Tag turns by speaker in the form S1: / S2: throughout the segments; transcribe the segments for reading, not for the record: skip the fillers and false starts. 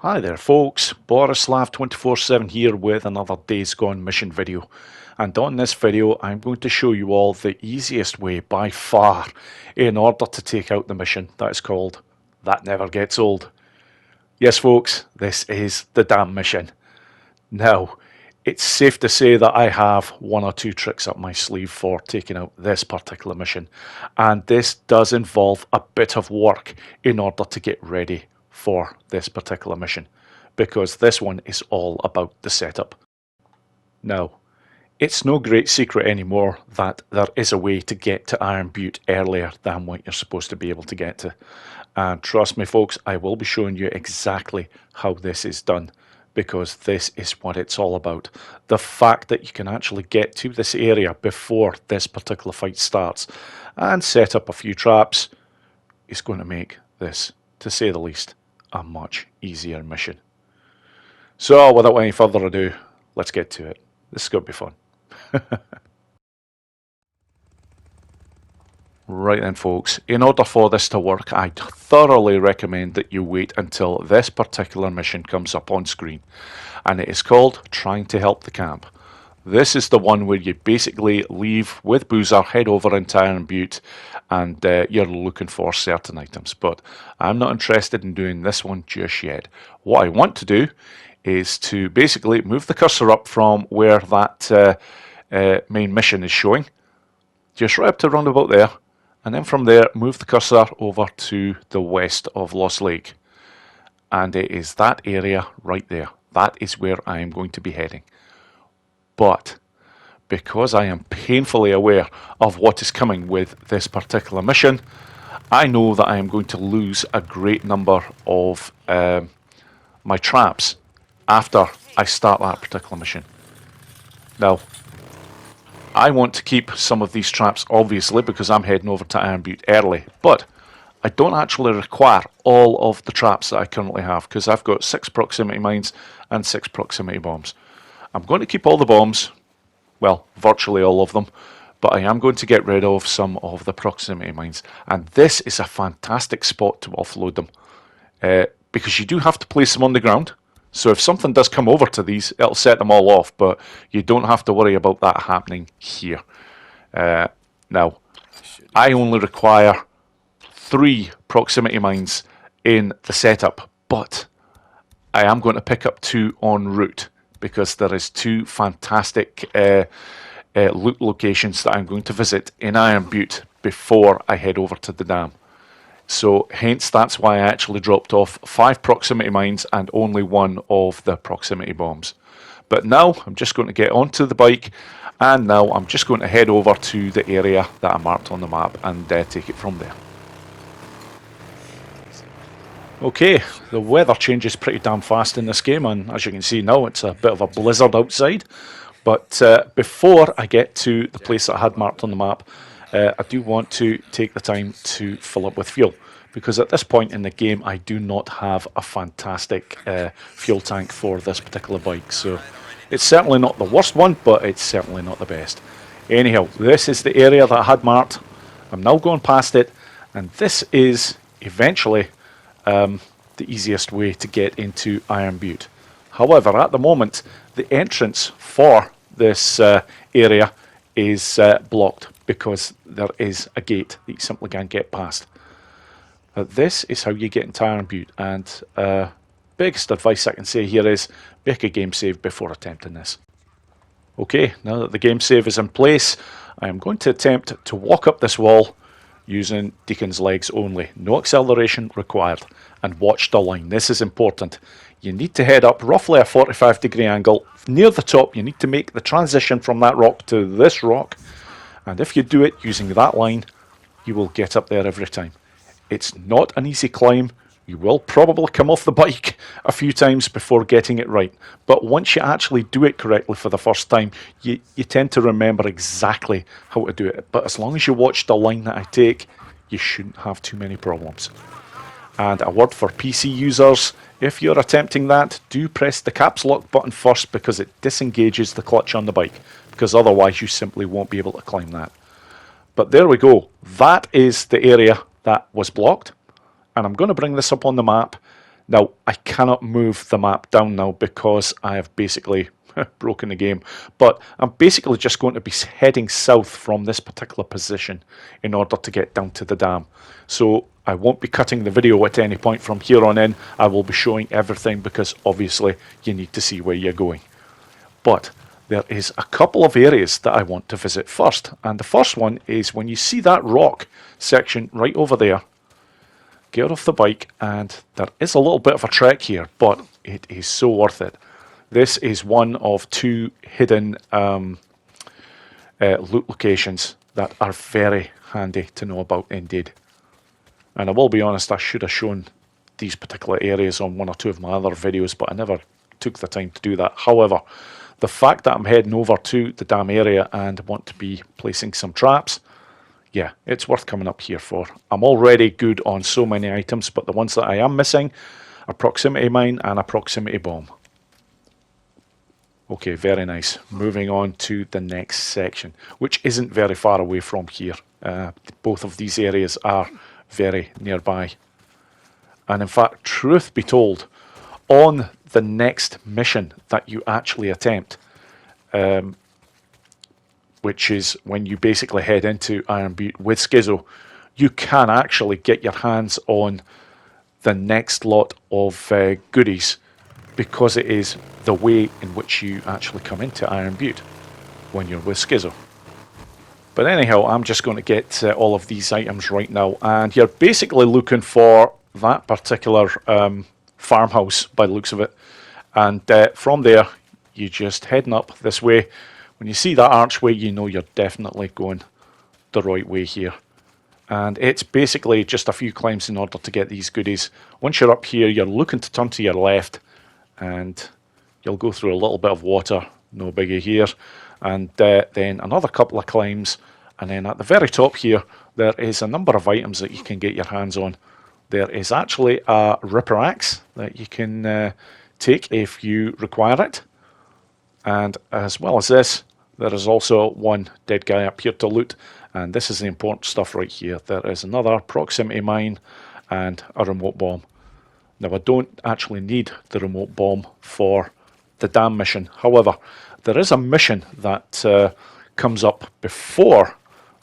S1: Hi there folks, Borislav247 here with another Days Gone mission video, and on this video I'm going to show you all the easiest way by far in order to take out the mission that is called That Never Gets Old. Yes folks, this is the damn mission. Now, it's safe to say that I have one or two tricks up my sleeve for taking out this particular mission, and this does involve a bit of work in order to get ready for this particular mission, because this one is all about the setup. Now, it's no great secret anymore that there is a way to get to Iron Butte earlier than what you're supposed to be able to get to. And trust me folks, I will be showing you exactly how this is done, because this is what it's all about. The fact that you can actually get to this area before this particular fight starts and set up a few traps is going to make this, to say the least, a much easier mission. So without any further ado, let's get to it. This is going to be fun. Right then folks, in order for this to work, I thoroughly recommend that you wait until this particular mission comes up on screen, and it is called Trying to Help the Camp. This is the one where you basically leave with Boozer, head over into Iron Butte, and you're looking for certain items. But I'm not interested in doing this one just yet. What I want to do is to basically move the cursor up from where that main mission is showing, just right up to around about there, and then from there move the cursor over to the west of Lost Lake. And it is that area right there. That is where I am going to be heading. But because I am painfully aware of what is coming with this particular mission, I know that I am going to lose a great number of my traps after I start that particular mission. Now, I want to keep some of these traps obviously because I'm heading over to Iron Butte early, but I don't actually require all of the traps that I currently have, because I've got 6 proximity mines and 6 proximity bombs. I'm going to keep all the bombs, well, virtually all of them, but I am going to get rid of some of the proximity mines. And this is a fantastic spot to offload them, because you do have to place them on the ground. So if something does come over to these, it'll set them all off, but you don't have to worry about that happening here. Now, I only require 3 proximity mines in the setup, but I am going to pick up 2 en route, because there is 2 fantastic loot locations that I'm going to visit in Iron Butte before I head over to the dam. So hence that's why I actually dropped off 5 proximity mines and only 1 of the proximity bombs. But now I'm just going to get onto the bike, and now I'm just going to head over to the area that I marked on the map and take it from there. Okay, the weather changes pretty damn fast in this game, and as you can see now it's a bit of a blizzard outside. But before I get to the place that I had marked on the map, I do want to take the time to fill up with fuel, because at this point in the game I do not have a fantastic fuel tank for this particular bike. So it's certainly not the worst one, but it's certainly not the best. Anyhow, this is the area that I had marked. I'm now going past it, and this is eventually the easiest way to get into Iron Butte. However, at the moment, the entrance for this area is blocked, because there is a gate that you simply can't get past. But this is how you get into Iron Butte, and biggest advice I can say here is make a game save before attempting this. Okay, now that the game save is in place, I am going to attempt to walk up this wall using Deacon's legs only. No acceleration required. And watch the line. This is important. You need to head up roughly a 45-degree angle. Near the top, you need to make the transition from that rock to this rock. And if you do it using that line, you will get up there every time. It's not an easy climb. You will probably come off the bike a few times before getting it right. But once you actually do it correctly for the first time, you tend to remember exactly how to do it. But as long as you watch the line that I take, you shouldn't have too many problems. And a word for PC users, if you're attempting that, do press the caps lock button first, because it disengages the clutch on the bike, because otherwise you simply won't be able to climb that. But there we go. That is the area that was blocked. And I'm going to bring this up on the map. Now, I cannot move the map down now because I have basically broken the game, but I'm basically just going to be heading south from this particular position in order to get down to the dam. So I won't be cutting the video at any point from here on in. I will be showing everything because obviously you need to see where you're going. But there is a couple of areas that I want to visit first, and the first one is when you see that rock section right over there. Get off the bike, and there is a little bit of a trek here, but it is so worth it. This is one of 2 hidden loot locations that are very handy to know about indeed. And I will be honest, I should have shown these particular areas on 1 or 2 of my other videos, but I never took the time to do that. However, the fact that I'm heading over to the dam area and want to be placing some traps, yeah, it's worth coming up here for. I'm already good on so many items, but the ones that I am missing are proximity mine and a proximity bomb. Okay, very nice. Moving on to the next section, which isn't very far away from here. Both of these areas are very nearby. And in fact, truth be told, on the next mission that you actually attempt, which is when you basically head into Iron Butte with Schizo, you can actually get your hands on the next lot of goodies, because it is the way in which you actually come into Iron Butte when you're with Schizo. But anyhow, I'm just going to get all of these items right now, and you're basically looking for that particular farmhouse by the looks of it, and from there you just heading up this way. When you see that archway, you know you're definitely going the right way here. And it's basically just a few climbs in order to get these goodies. Once you're up here, you're looking to turn to your left, and you'll go through a little bit of water, no biggie here. And then another couple of climbs, and then at the very top here, there is a number of items that you can get your hands on. There is actually a ripper axe that you can take if you require it. And as well as this, there is also one dead guy up here to loot, and this is the important stuff right here. There is another proximity mine and a remote bomb. Now, I don't actually need the remote bomb for the dam mission. However, there is a mission that comes up before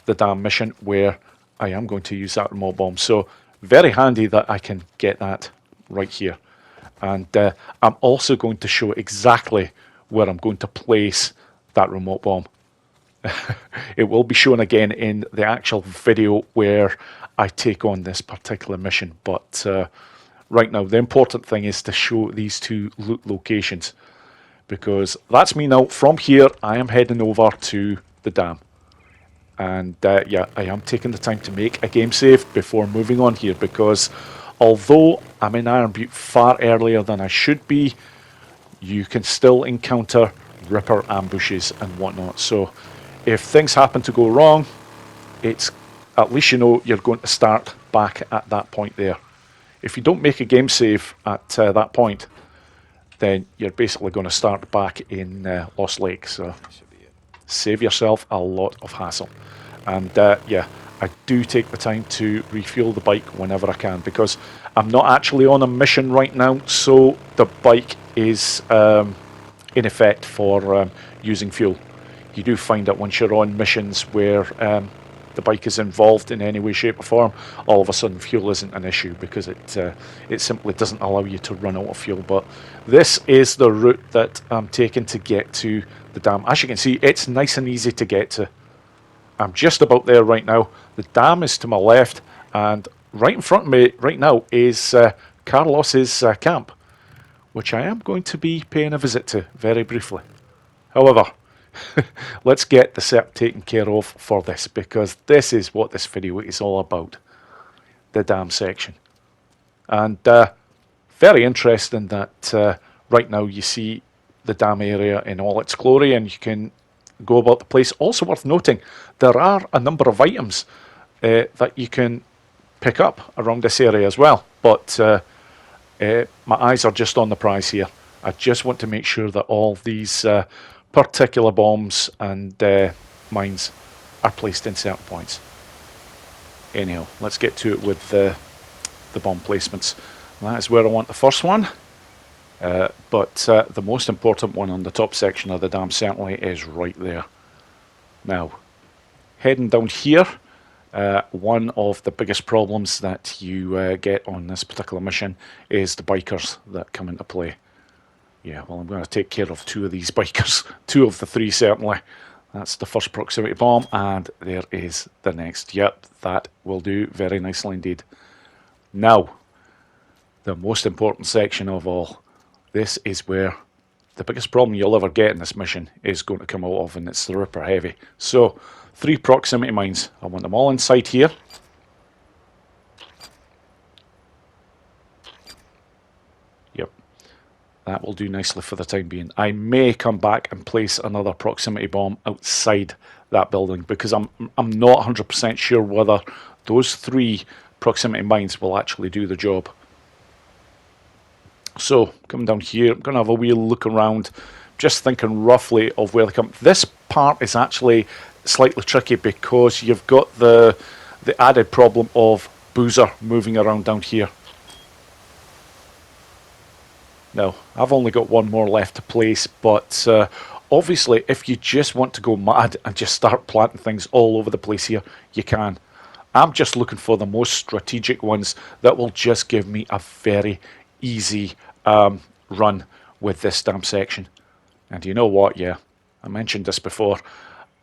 S1: the dam mission where I am going to use that remote bomb. So very handy that I can get that right here. And I'm also going to show exactly where I'm going to place that remote bomb. It will be shown again in the actual video where I take on this particular mission, but right now the important thing is to show these 2 loot locations, because that's me now. From here I am heading over to the dam, and yeah, I am taking the time to make a game save before moving on here, because although I'm in Iron Butte far earlier than I should be, you can still encounter ripper ambushes and whatnot. So if things happen to go wrong, it's at least you know you're going to start back at that point there. If you don't make a game save at that point, then you're basically going to start back in Lost Lake. So save yourself a lot of hassle. And yeah, I do take the time to refuel the bike whenever I can, because I'm not actually on a mission right now, so the bike is in effect for using fuel. You do find that once you're on missions where the bike is involved in any way, shape or form, all of a sudden fuel isn't an issue, because it simply doesn't allow you to run out of fuel. But this is the route that I'm taking to get to the dam. As you can see, it's nice and easy to get to. I'm just about there right now. The dam is to my left, and right in front of me right now is Carlos's camp, which I am going to be paying a visit to very briefly. However, let's get the setup taken care of for this, because this is what this video is all about, the dam section. And very interesting that right now you see the dam area in all its glory, and you can go about the place. Also worth noting, there are a number of items that you can pick up around this area as well, but my eyes are just on the prize here. I just want to make sure that all these particular bombs and mines are placed in certain points. Anyhow, let's get to it with the bomb placements. That is where I want the first one. But the most important one on the top section of the dam certainly is right there. Now, heading down here, one of the biggest problems that you get on this particular mission is the bikers that come into play. Yeah, well, I'm going to take care of two of these bikers, two of the three certainly. That's the first proximity bomb, and there is the next. Yep, that will do very nicely indeed. Now, the most important section of all. This is where the biggest problem you'll ever get in this mission is going to come out of, and it's the Ripper Heavy. So, 3 proximity mines. I want them all inside here. Yep, that will do nicely for the time being. I may come back and place another proximity bomb outside that building because I'm not 100% sure whether those 3 proximity mines will actually do the job. So, coming down here, I'm going to have a wee look around, just thinking roughly of where they come. This part is actually slightly tricky because you've got the added problem of Boozer moving around down here. Now, I've only got one more left to place, but obviously if you just want to go mad and just start planting things all over the place here, you can. I'm just looking for the most strategic ones that will just give me a very easy run with this dam section. And you know what, yeah, I mentioned this before,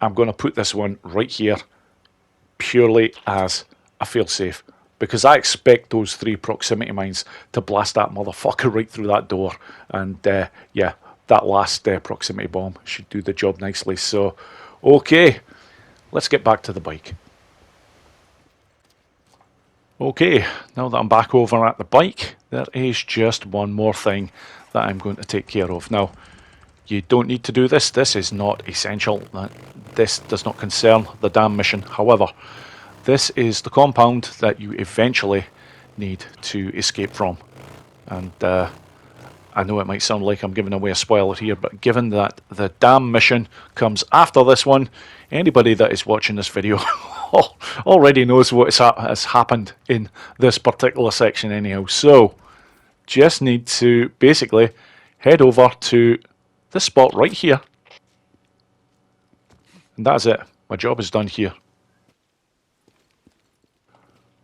S1: I'm going to put this one right here purely as a failsafe, because I expect those 3 proximity mines to blast that motherfucker right through that door. And yeah, that last proximity bomb should do the job nicely. So okay, let's get back to the bike. Okay, now that I'm back over at the bike, there is just one more thing that I'm going to take care of. Now, you don't need to do this. This is not essential. This does not concern the dam mission. However, this is the compound that you eventually need to escape from. And I know it might sound like I'm giving away a spoiler here, but given that the dam mission comes after this one, anybody that is watching this video already knows what has happened in this particular section anyhow. So, just need to basically head over to this spot right here. And that's it. My job is done here.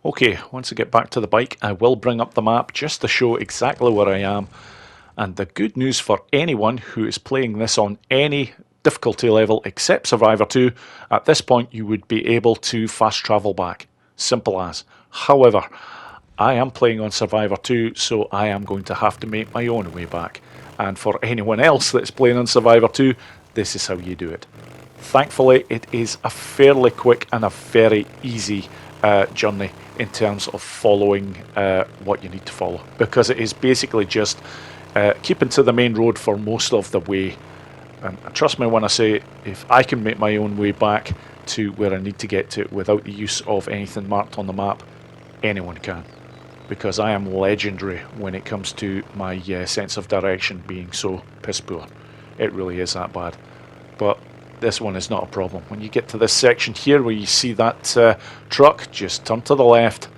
S1: Okay, once I get back to the bike, I will bring up the map just to show exactly where I am. And the good news for anyone who is playing this on any difficulty level except Survivor 2, at this point you would be able to fast travel back. Simple as. However, I am playing on Survivor 2, so I am going to have to make my own way back. And for anyone else that's playing on Survivor 2, this is how you do it. Thankfully, it is a fairly quick and a very easy journey in terms of following what you need to follow, because it is basically just keeping to the main road for most of the way. And trust me when I say, if I can make my own way back to where I need to get to without the use of anything marked on the map, anyone can. Because I am legendary when it comes to my sense of direction being so piss poor. It really is that bad. But this one is not a problem. When you get to this section here where you see that truck, just turn to the left.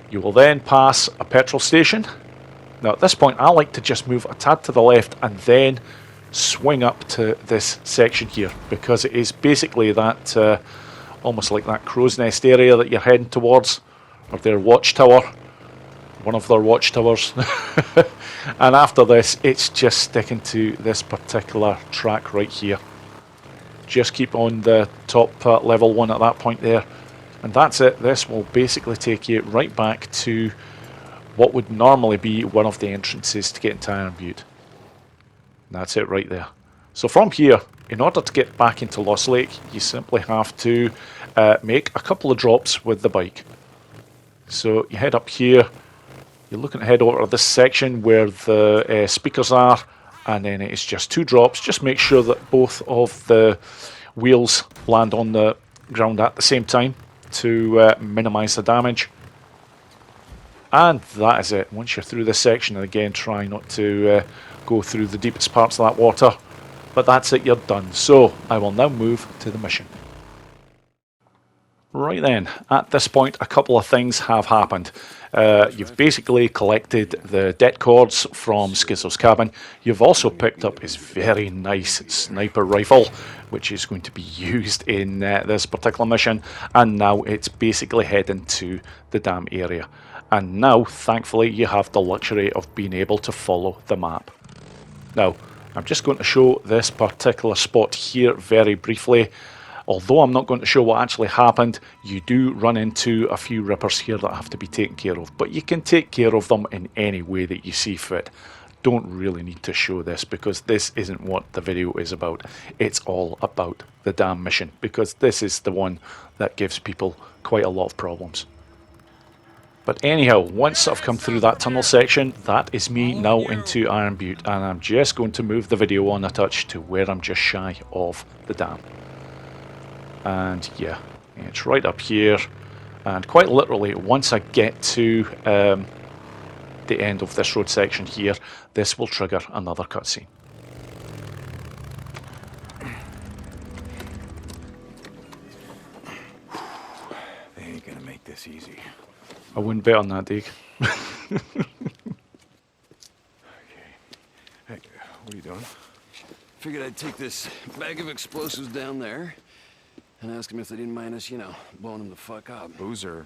S1: You will then pass a petrol station. Now at this point I like to just move a tad to the left and then swing up to this section here, because it is basically that almost like that crow's nest area that you're heading towards, or their watchtower, one of their watchtowers. And after this it's just sticking to this particular track right here. Just keep on the top level 1 at that point there, and that's it. This will basically take you right back to what would normally be one of the entrances to get into Iron Butte. That's it right there. So from here, in order to get back into Lost Lake, you simply have to make a couple of drops with the bike. So you head up here, you're looking to head over to this section where the speakers are, and then it's just 2 drops. Just make sure that both of the wheels land on the ground at the same time to minimise the damage. And that is it. Once you're through this section, and again try not to go through the deepest parts of that water, but that's it, you're done. So I will now move to the mission. Right then, at this point, a couple of things have happened. You've basically collected the det cords from Schizo's cabin. You've also picked up his very nice sniper rifle, which is going to be used in this particular mission. And now it's basically heading to the dam area. And now, thankfully, you have the luxury of being able to follow the map. Now, I'm just going to show this particular spot here very briefly. Although I'm not going to show what actually happened, you do run into a few rippers here that have to be taken care of. But you can take care of them in any way that you see fit. Don't really need to show this because this isn't what the video is about. It's all about the dam mission because this is the one that gives people quite a lot of problems. But anyhow, once I've come through that tunnel section, that is me now into Iron Butte. And I'm just going to move the video on a touch to where I'm just shy of the dam. And yeah, it's right up here, and quite literally once I get to the end of this road section here, this will trigger another cutscene.
S2: They ain't gonna make this easy.
S1: I wouldn't bet on that, Deke.
S2: Okay. Hey, what are you doing?
S3: Figured I'd take this bag of explosives down there and ask them if they didn't mind us, you know, blowing them the fuck up.
S2: Boozer.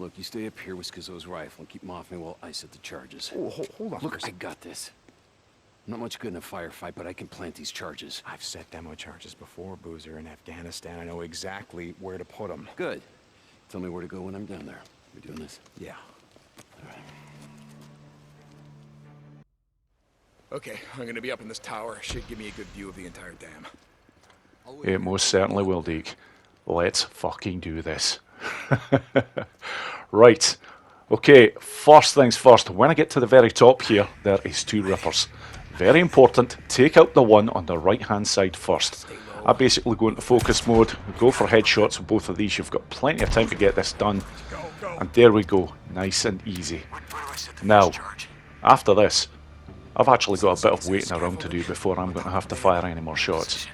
S3: Look, you stay up here with Schizo's rifle and keep them off me while I set the charges.
S2: Oh, hold on.
S3: Look, I got this. I'm not much good in a firefight, but I can plant these charges.
S2: I've set demo charges before, Boozer, in Afghanistan. I know exactly where to put them.
S3: Good. Tell me where to go when I'm down there. We doing this?
S2: Yeah.
S3: All right.
S2: Okay, I'm gonna be up in this tower. Should give me a good view of the entire dam.
S1: It most certainly will, Deke. Let's fucking do this. Right. Okay, first things first. When I get to the very top here, there is two rippers. Very important, take out the one on the right hand side first. I basically go into focus mode, go for headshots of both of these. You've got plenty of time to get this done. And there we go, nice and easy. Now, after this, I've actually got a bit of waiting around to do before I'm going to have to fire any more shots.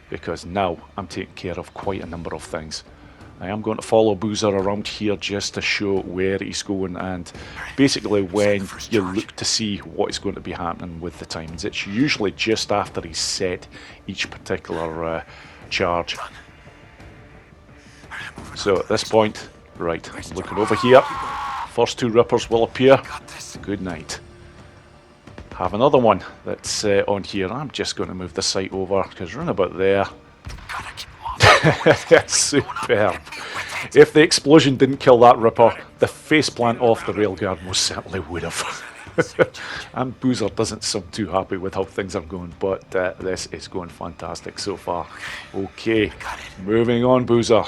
S1: Because now I'm taking care of quite a number of things. I am going to follow Boozer around here just to show where he's going, and basically when you look to see what is going to be happening with the timings, it's usually just after he's set each particular charge. So at this point, right, looking over here, first two rippers will appear. Good night. Have another one that's on here. I'm just going to move the sight over because we're in about there. Superb. If the explosion didn't kill that ripper, the faceplant off the railguard most certainly would have. And Boozer doesn't seem too happy with how things are going, but this is going fantastic so far. Okay, moving on, Boozer.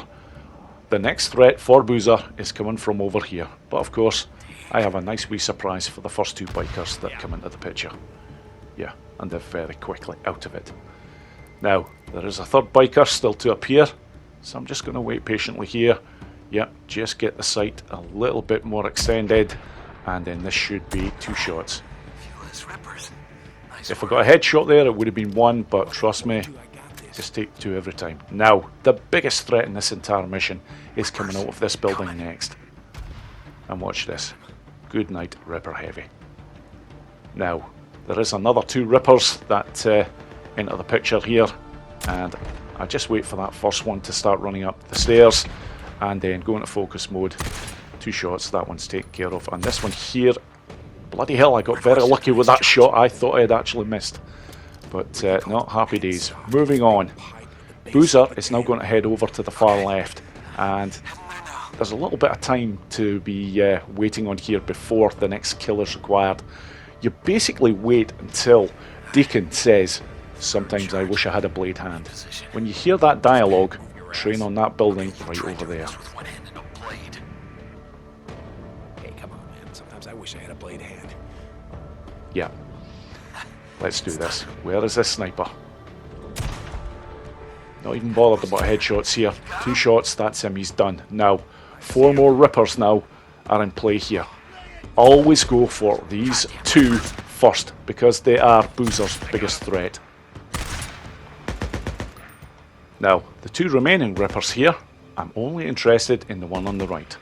S1: The next threat for Boozer is coming from over here, but of course I have a nice wee surprise for the first two bikers that come into the picture. Yeah, and they're very quickly out of it. Now, there is a third biker still to appear, so I'm just going to wait patiently here. Yeah, just get the sight a little bit more extended, and then this should be two shots. If I got a headshot there, it would have been one, but trust me, just take two every time. Now, the biggest threat in this entire mission is coming out of this building next. And watch this. Good night, Ripper Heavy. Now, there is another two Rippers that enter the picture here, and I just wait for that first one to start running up the stairs, and then go into focus mode. Two shots, that one's taken care of, and this one here, bloody hell, I got very lucky with that shot. I thought I had actually missed, but not happy days. Moving on, Boozer is now going to head over to the far left, and there's a little bit of time to be waiting on here before the next kill is required. You basically wait until Deacon says, "Sometimes I wish I had a blade hand." When you hear that dialogue, train on that building right over there.
S2: Hey, come on, man. Sometimes I wish I had a blade hand.
S1: Yeah. Let's do this. Where is this sniper? Not even bothered about headshots here. Two shots, that's him, he's done. Now, four more Rippers now are in play here. Always go for these two first, because they are Boozer's biggest threat. Now, the two remaining Rippers here I'm only interested in the one on the right.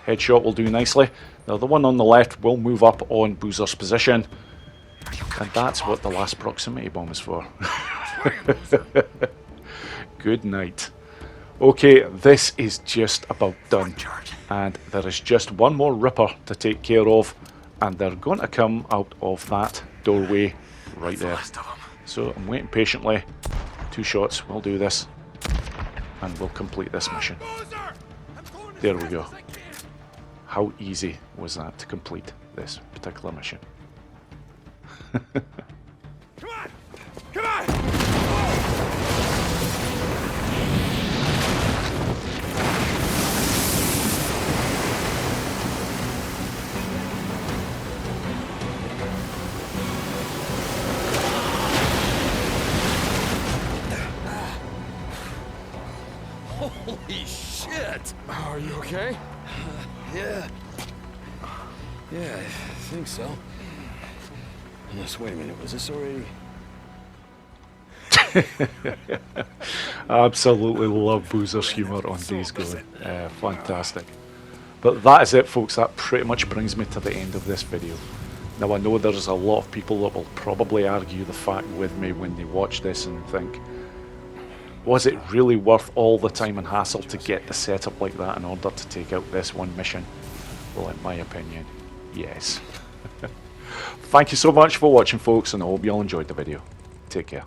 S1: Headshot will do nicely. Now the one on the left will move up on Boozer's position. And that's what the last proximity bomb is for. Good night. Okay, this is just about done. And there is just one more Ripper to take care of. And they're going to come out of that doorway right there. So I'm waiting patiently. 2 shots, we'll do this. And we'll complete this mission. There we go. How easy was that to complete this particular mission?
S2: Come on! Come on!
S3: Holy shit!
S2: Are you okay?
S3: Yeah. Yeah, I think so. Unless, wait a minute, was this already...
S1: Absolutely love Boozer's humour on Days Gone. Fantastic. But that is it, folks. That pretty much brings me to the end of this video. Now I know there's a lot of people that will probably argue the fact with me when they watch this and think, was it really worth all the time and hassle to get the setup like that in order to take out this one mission? Well, in my opinion, yes. Thank you so much for watching, folks, and I hope you all enjoyed the video. Take care.